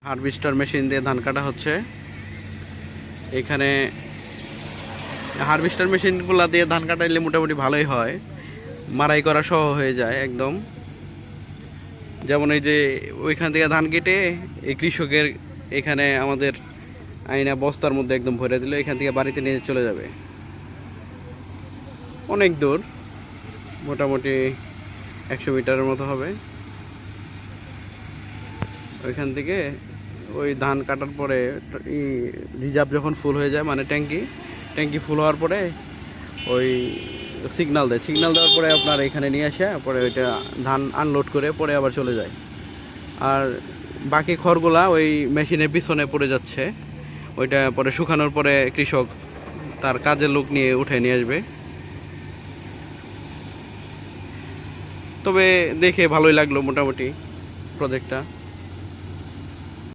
Harvester machine দিয়ে ধান কাটা হচ্ছে। এখানে হারভেস্টার মেশিনগুলো দিয়ে ধান কাটাইলে মোটামুটি ভালোই হয়, মারাই করা সহ হয়ে যায় একদম। যেমন এই যে ওইখান থেকে ধান কেটে এই কৃষকের এখানে আমাদের আইনা বস্তার মধ্যে একদম ভরে দিলে এখান থেকে বাড়িতে নিয়ে চলে যাবে। অনেক দূর, মোটামুটি 100 মিটারের মতো হবে। ওইখান থেকে ওই ধান কাটার পরে রিজার্ভ যখন ফুল হয়ে যায়, মানে ট্যাঙ্কি ফুল হওয়ার পরে ওই সিগনাল দেওয়ার পরে আপনার এখানে নিয়ে আসে, পরে ওইটা ধান আনলোড করে পরে আবার চলে যায়। আর বাকি খড়গুলা ওই মেশিনের পিছনে পড়ে যাচ্ছে, ওইটা পরে শুকানোর পরে কৃষক তার কাজের লোক নিয়ে উঠে নিয়ে আসবে। তবে দেখে ভালোই লাগলো মোটামুটি প্রজেক্টটা।